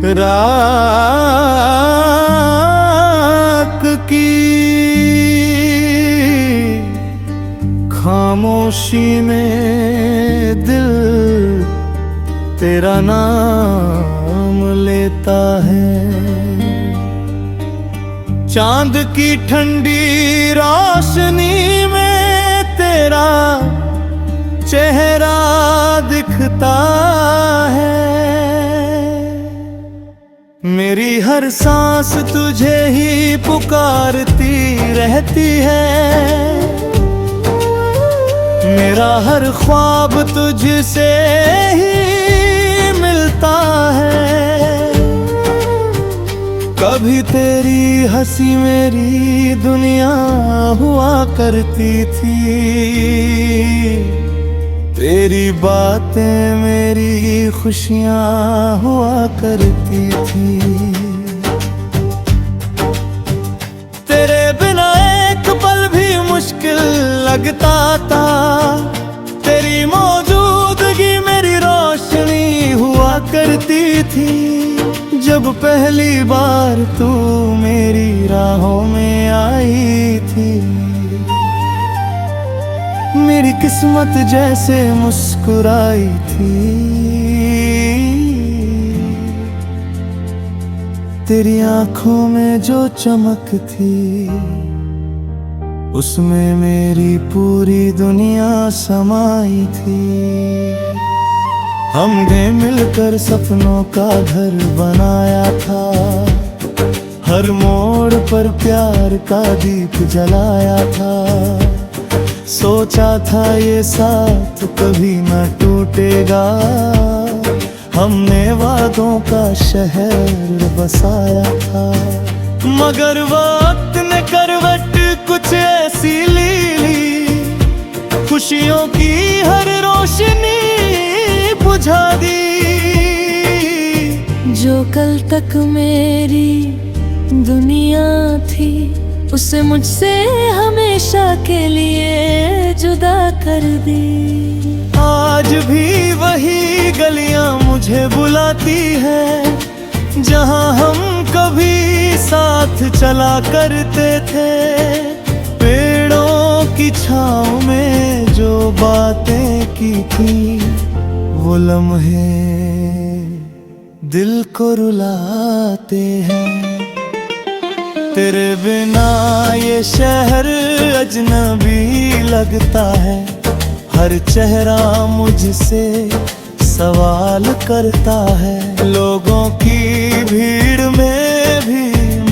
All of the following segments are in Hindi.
रात की खामोशी में दिल तेरा नाम लेता है। चांद की ठंडी रोशनी में तेरा चेहरा दिखता है। मेरी हर सांस तुझे ही पुकारती रहती है। मेरा हर ख्वाब तुझसे ही मिलता है। कभी तेरी हंसी मेरी दुनिया हुआ करती थी। तेरी बातें मेरी खुशियाँ हुआ करती थी। तेरे बिना एक पल भी मुश्किल लगता था। तेरी मौजूदगी मेरी रोशनी हुआ करती थी। जब पहली बार तू मेरी राहों में आई थी, मेरी किस्मत जैसे मुस्कुराई थी। तेरी आंखों में जो चमक थी, उसमें मेरी पूरी दुनिया समाई थी। हमने मिलकर सपनों का घर बनाया था। हर मोड़ पर प्यार का दीप जलाया था। सोचा था ये साथ कभी न टूटेगा। हमने वादों का शहर बसाया था। मगर वक्त ने करवट कुछ ऐसी ली, खुशियों की हर रोशनी बुझा दी। जो कल तक मेरी दुनिया थी, उसे मुझसे हमेशा के लिए जुदा कर दी। आज भी वही गलियां मुझे बुलाती है, जहां हम कभी साथ चला करते थे। पेड़ों की छांव में जो बातें की थी, वो लम्हे दिल को रुलाते हैं। तेरे बिना ये शहर अजनबी लगता है। हर चेहरा मुझसे सवाल करता है। लोगों की भीड़ में भी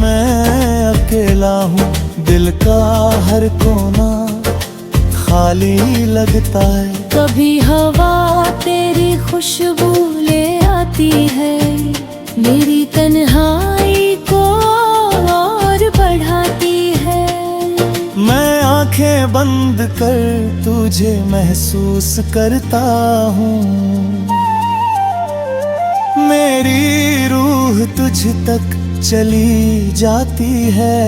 मैं अकेला हूँ। दिल का हर कोना खाली लगता है। कभी हवा तेरी खुशबू ले आती है, मेरी तन्हाई को और बढ़ाती है। मैं आंखें बंद कर तुझे महसूस करता हूँ। मेरी रूह तुझ तक चली जाती है।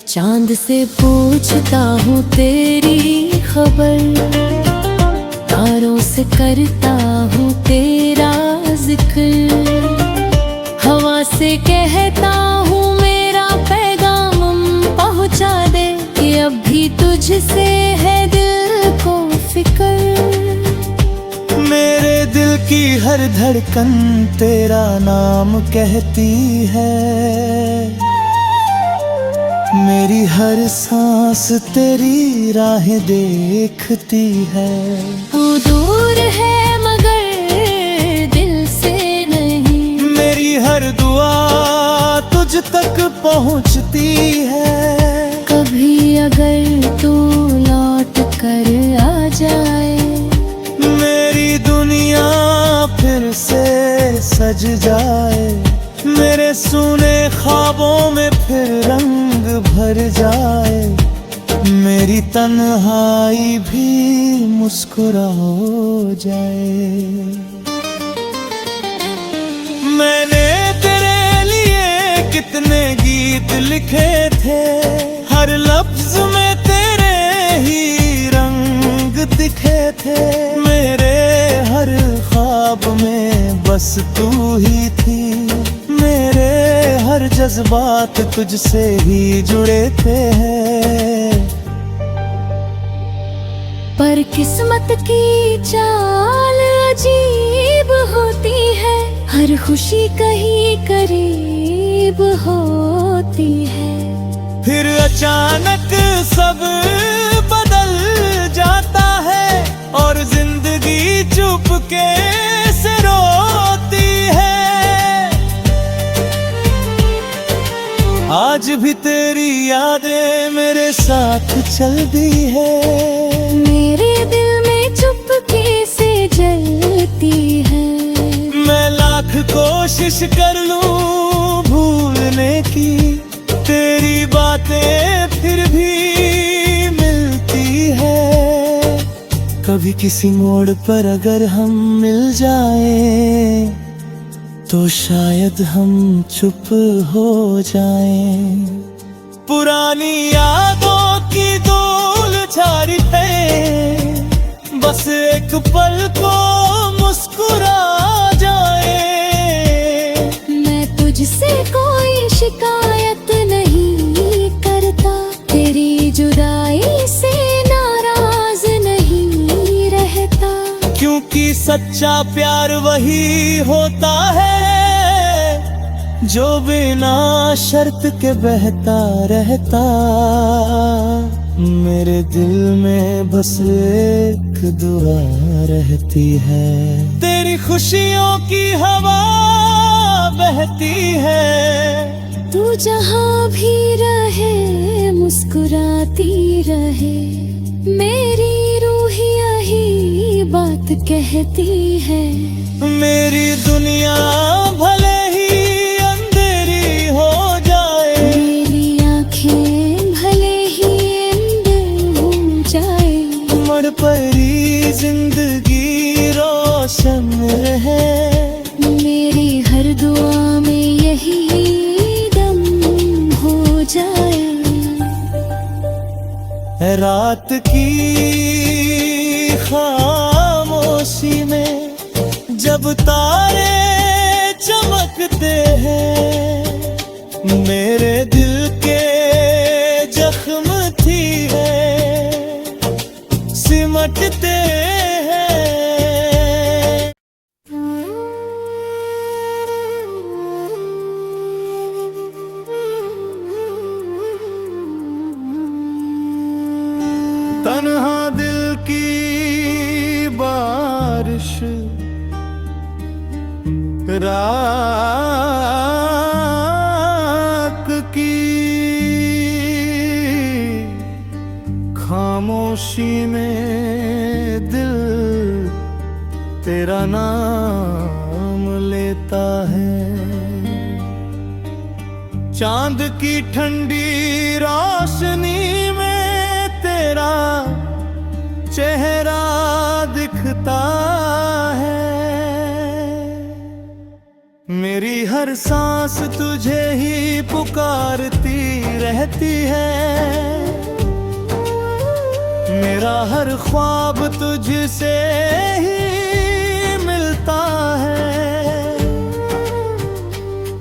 चांद से पूछता हूँ तेरी खबर, तारों से करता हूँ तेरा जिक्र। हवा से कहता हूँ मेरा पैगाम पहुँचा दे, कि अब भी तुझसे है दिल को फिक्र। मेरे दिल की हर धड़कन तेरा नाम कहती है। मेरी हर सांस तेरी राहें देखती है। तू दूर है मगर दिल से नहीं, मेरी हर दुआ तुझ तक पहुँचती है। कभी अगर तू लौट कर आ जाए, मेरी दुनिया फिर से सज जाए। मेरे सूने ख्वाबों में फिर रंग भर जाए। मेरी तन्हाई भी मुस्कुरा हो जाए। मैंने तेरे लिए कितने गीत लिखे थे, हर लफ्ज में तेरे ही रंग दिखे थे। मेरे हर ख्वाब में बस तू ही थी। मेरे हर जज्बात तुझसे ही जुड़े थे। पर किस्मत की चाल अजीब होती है, हर खुशी कहीं करीब होती है। फिर अचानक सब बदल जाता है और जिंदगी चुपके से रोती है। आज भी तेरी यादें मेरे साथ चलती है, मेरे दिल में चुपके से जलती है। मैं लाख कोशिश कर लूं भूलने की, तेरी बातें फिर भी मिलती है। कभी किसी मोड़ पर अगर हम मिल जाएं, तो शायद हम चुप हो जाएं। पुरानी यादों की धूल झाड़ी है, बस एक पल को मुस्कुरा जाए। मैं तुझसे कोई शिकायत नहीं करता, तेरी जुदाई से नाराज नहीं रहता। क्योंकि सच्चा प्यार वही होता है जो बिना शर्त के बहता रहता। मेरे दिल में बस एक दुआ रहती है, तेरी खुशियों की हवा बहती है। तू जहाँ भी रहे मुस्कुराती रहे, मेरी रूह यही बात कहती है। मेरी दुनिया भले ही अंधेरी हो जाए, मेरी आँखें भले ही अंधेरी हो जाए, मर परी जिंदगी रोशन रहे। मेरी हर दुआ में यही दम हो जाए। रात की खामोशी में जब तारे चमकते हैं, मेरे दिल के जख्म थी है सिमटते हैं। तन्हा दिल की बारिश रात की खामोशी में दिल तेरा नाम लेता है। चांद की ठंडी रोशनी में तेरा चेहरा दिखता है। मेरी हर सांस तुझे ही पुकारती रहती है, मेरा हर ख्वाब तुझसे ही मिलता है।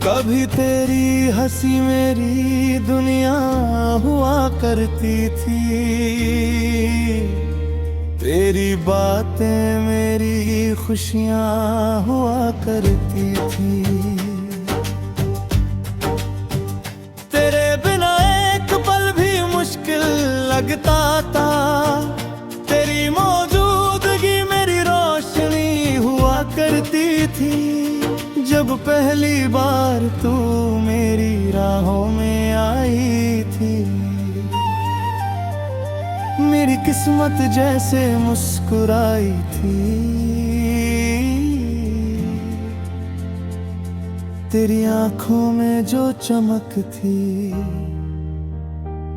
कभी तेरी हंसी मेरी दुनिया हुआ करती थी, तेरी बातें मेरी खुशियाँ हुआ करती थी। तेरे बिना एक पल भी मुश्किल लगता था, तेरी मौजूदगी मेरी रोशनी हुआ करती थी। जब पहली बार तू मेरी राहों में आई थी, मेरी किस्मत जैसे मुस्कुराई थी। तेरी आंखों में जो चमक थी,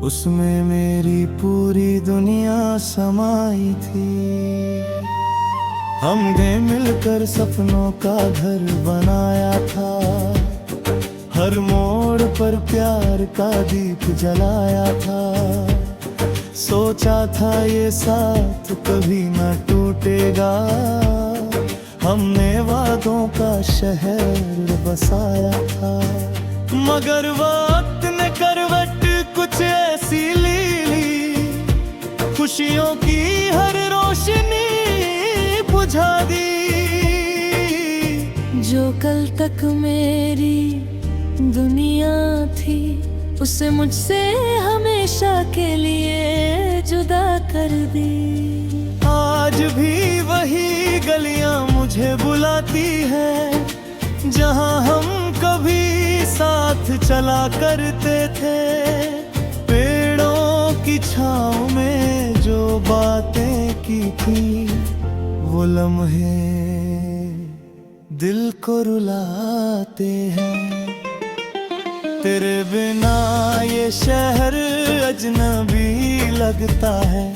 उसमें मेरी पूरी दुनिया समाई थी। हमने मिलकर सपनों का घर बनाया था, हर मोड़ पर प्यार का दीप जलाया था। सोचा था ये साथ कभी न टूटेगा, हमने वादों सपनों का शहर बसाया था। मगर वक्त ने करवट कुछ ऐसी ली, खुशियों की हर रोशनी बुझा दी। जो कल तक मेरी दुनिया थी, उसे मुझसे हमेशा के लिए जुदा कर दी। आज भी वही गलियां मुझे बुलाती हैं, जहां हम कभी साथ चला करते थे। पेड़ों की छांव में जो बातें की थी, वो लम्हे दिल को रुलाते हैं। तेरे बिना ये शहर अजनबी लगता है,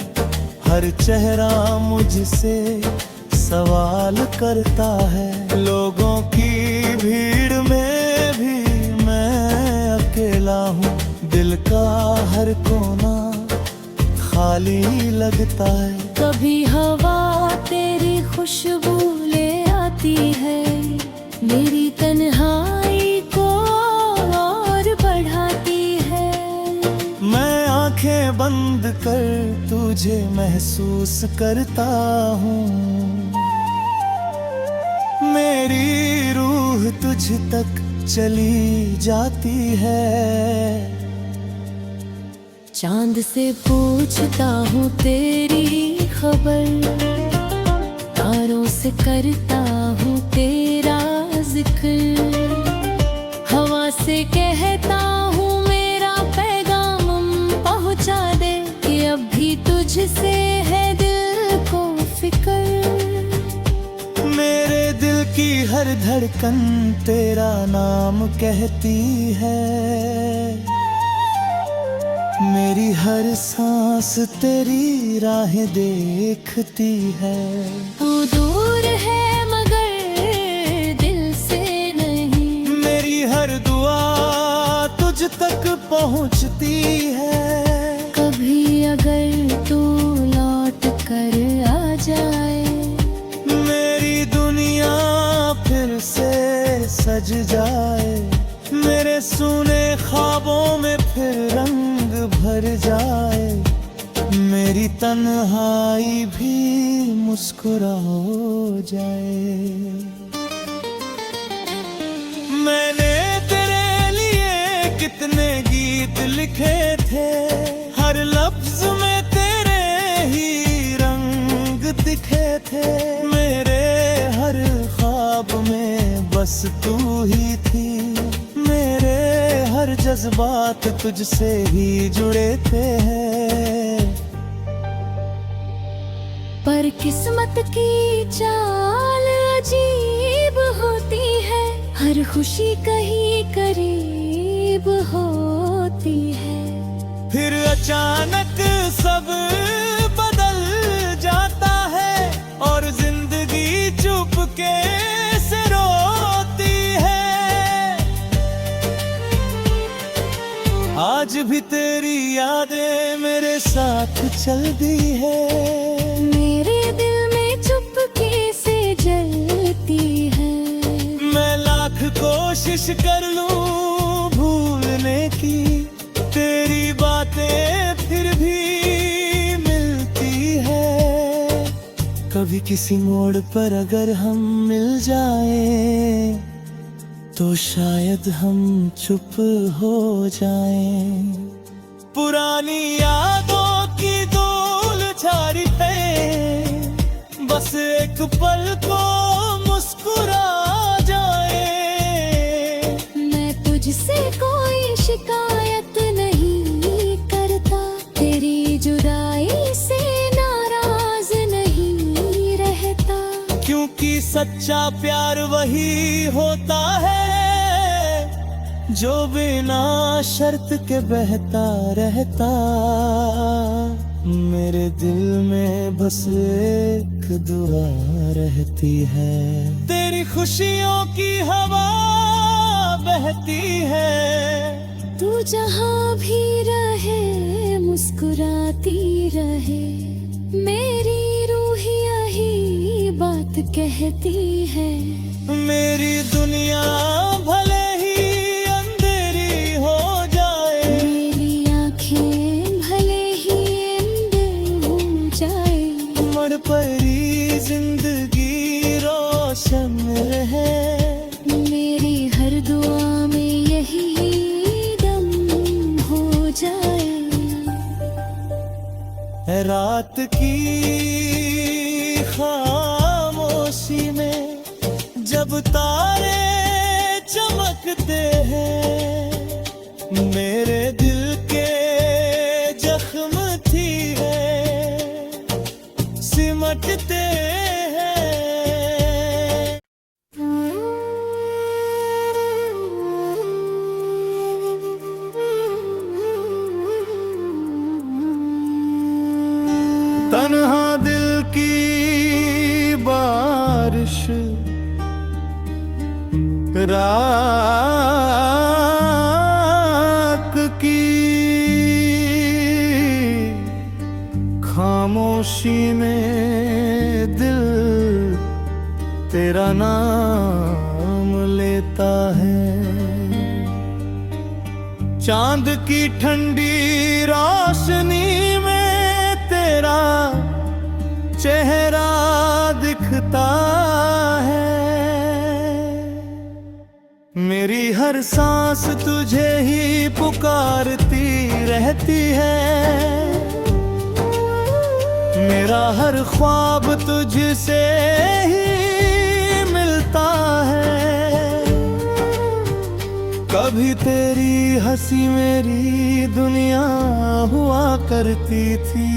हर चेहरा मुझसे सवाल करता है। लोगों की भीड़ में भी मैं अकेला हूँ, दिल का हर कोना खाली लगता है। कभी हवा तेरी खुशबू ले आती है, मेरी तन्हाई को और बढ़ाती है। मैं आंखें बंद कर तुझे महसूस करता हूँ, मेरी रूह तुझ तक चली जाती है। चांद से पूछता हूँ तेरी खबर, तारों से करता हूँ तेरा जिक्र। हवा से कहता हूँ मेरा पैगाम पहुँचा दे, कि अब भी तुझसे है दिल को फिक्र। मेरे दिल की हर धड़कन तेरा नाम कहती है, मेरी हर सांस तेरी राहें देखती है। तू दूर है मगर दिल से नहीं, मेरी हर दुआ तुझ तक पहुंचती है। कभी अगर तू लौट कर आ जाए, मेरी दुनिया फिर से सज जाए। मेरे सूने ख्वाबों में फिर रंग भर जाए, मेरी तन्हाई भी मुस्कुरा हो जाए। मैंने तेरे लिए कितने गीत लिखे थे, हर लफ्ज में तेरे ही रंग दिखे थे। मेरे हर ख्वाब में बस तू ही थी, मेरे हर जज्बात तुझसे ही जुड़े थे। पर किस्मत की चाल अजीब होती है, हर खुशी कहीं करीब होती है। फिर अचानक सब बदल जाता है, और जिंदगी चुपके से रोती है। आज भी तेरी यादें मेरे साथ चलती है, मेरे दिल में चुपके से जलती है। मैं लाख कोशिश कर लूं भूलने की, तेरी बातें फिर भी मिलती है। कभी किसी मोड़ पर अगर हम मिल जाएं, तो शायद हम चुप हो जाएं। पुरानी यादों की धूल झाड़ी पे, बस एक पल को मुस्कुरा जाए। मैं तुझसे कोई शिकायत नहीं करता, तेरी जुदाई से नाराज नहीं रहता। क्योंकि सच्चा प्यार वही होता है, जो बिना शर्त के बहता रहता। मेरे दिल में बस एक दुआ रहती है, तेरी खुशियों की हवा बहती है। तू जहाँ भी रहे मुस्कुराती रहे, मेरी रूह यही बात कहती है। मेरी दुनिया भले ही अंधेरी हो जाए, मेरी आंखें भले ही अंधेरी हो जाए, मर परी जिंदगी रोशन रहे। मेरी हर दुआ में यही दम हो जाए। रात की खामोशी में जब तारे चमकते हैं, मेरे दिल के जख्म थी है सिमटते हैं। तन्हा दिल की बारिश रात की खामोशी में दिल तेरा नाम लेता है। चांद की ठंडी रोशनी में तेरा चेहरा दिखता है। मेरी हर सांस तुझे ही पुकारती रहती है। मेरा हर ख्वाब तुझसे ही मिलता है। कभी तेरी हंसी मेरी दुनिया हुआ करती थी,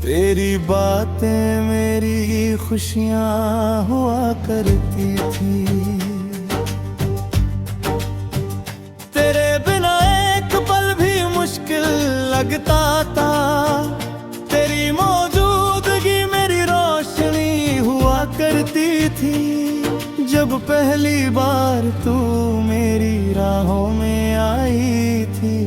तेरी बातें मेरी खुशियाँ हुआ करती थी। तेरे बिना एक पल भी मुश्किल लगता था, तेरी मौजूदगी मेरी रोशनी हुआ करती थी। जब पहली बार तू मेरी राहों में आई थी,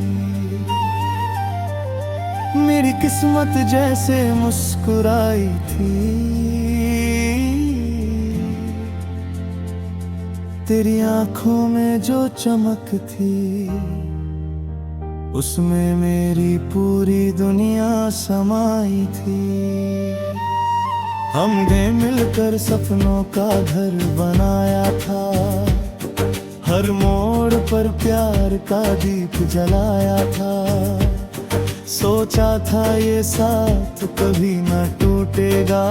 मेरी किस्मत जैसे मुस्कुराई थी। तेरी आंखों में जो चमक थी, उसमें मेरी पूरी दुनिया समाई थी। हमने मिलकर सपनों का घर बनाया था, हर मोड़ पर प्यार का दीप जलाया था। सोचा था ये साथ कभी न टूटेगा,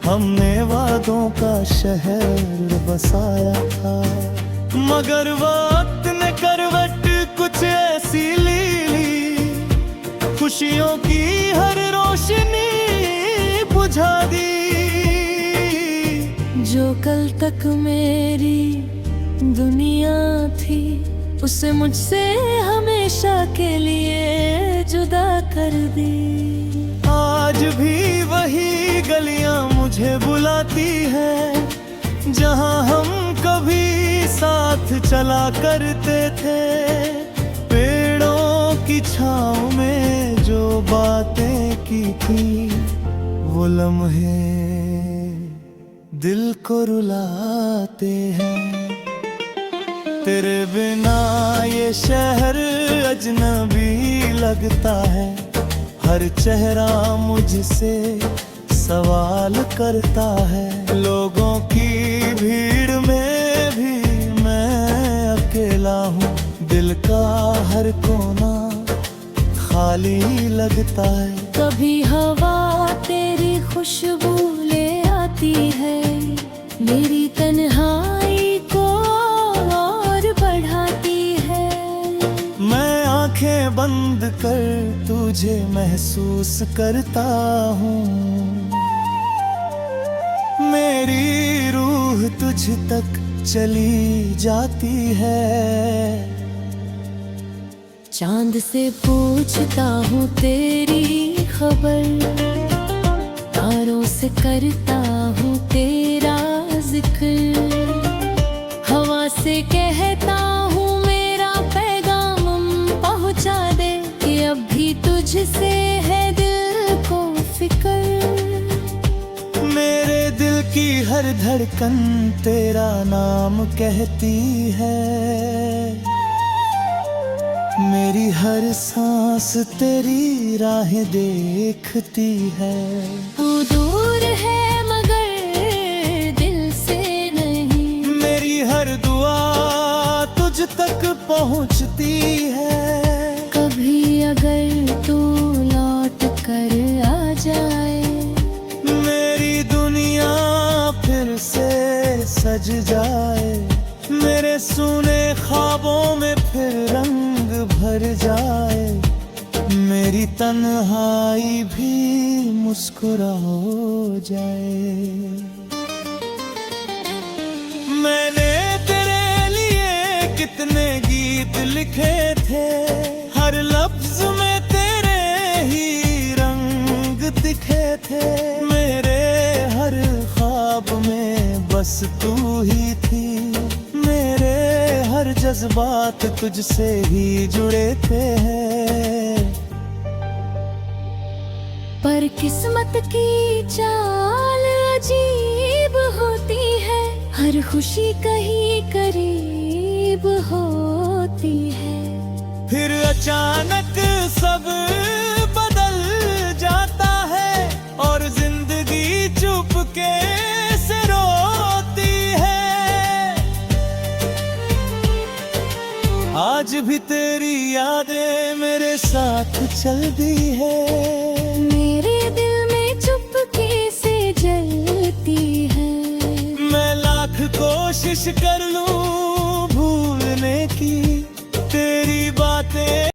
हमने वादों का शहर बसाया था। मगर वक्त ने करवट कुछ ऐसी ली, खुशियों की हर रोशनी बुझा दी। जो कल तक मेरी दुनिया थी, उसे मुझसे हमेशा के लिए जुदा कर दी। आज भी वही गलियां मुझे बुलाती है, जहां हम कभी साथ चला करते थे। पेड़ों की छांव में जो बातें की थी, वो लम्हे दिल को रुलाते हैं। तेरे बिना ये शहर अजनबी लगता है, हर चेहरा मुझसे सवाल करता है। लोगों की भीड़ में भी मैं अकेला हूँ, दिल का हर कोना खाली लगता है। कभी हवा तेरी खुशबू ले आती है, मेरी तन्हाई को और बढ़ाती है। मैं आंखें बंद कर तुझे महसूस करता हूँ, मेरी रूह तुझ तक चली जाती है। चांद से पूछता हूँ तेरी खबर, तारों से करता हूँ तेरा जिक्र। हवा से कहता हूँ मेरा पैगाम पहुँचा दे, कि अब भी तुझसे है दिल को फिक्र। की हर धड़कन तेरा नाम कहती है, मेरी हर सांस तेरी राहें देखती है। तू दूर है मगर दिल से नहीं, मेरी हर दुआ तुझ तक पहुंचती है। कभी अगर तू लौट कर आ जाए, मेरी दुनिया फिर से सज जाए, मेरे सूने ख्वाबों में फिर रंग भर जाए, मेरी तन्हाई भी मुस्कुरा हो जाए। मैंने तेरे लिए कितने गीत लिखे थे, हर लफ्ज में तेरे ही रंग दिखे थे, मेरे हर ख्वाब में बस तू ही थी, मेरे हर जज्बात तुझसे ही जुड़े थे। पर किस्मत की चाल अजीब होती है, हर खुशी कहीं करीब होती है। फिर अचानक सब बदल जाता है और जिंदगी चुपके से रोती है। आज भी तेरी यादें मेरे साथ चलती है, मेरे दिल में चुपके से जलती है। मैं लाख कोशिश कर लूं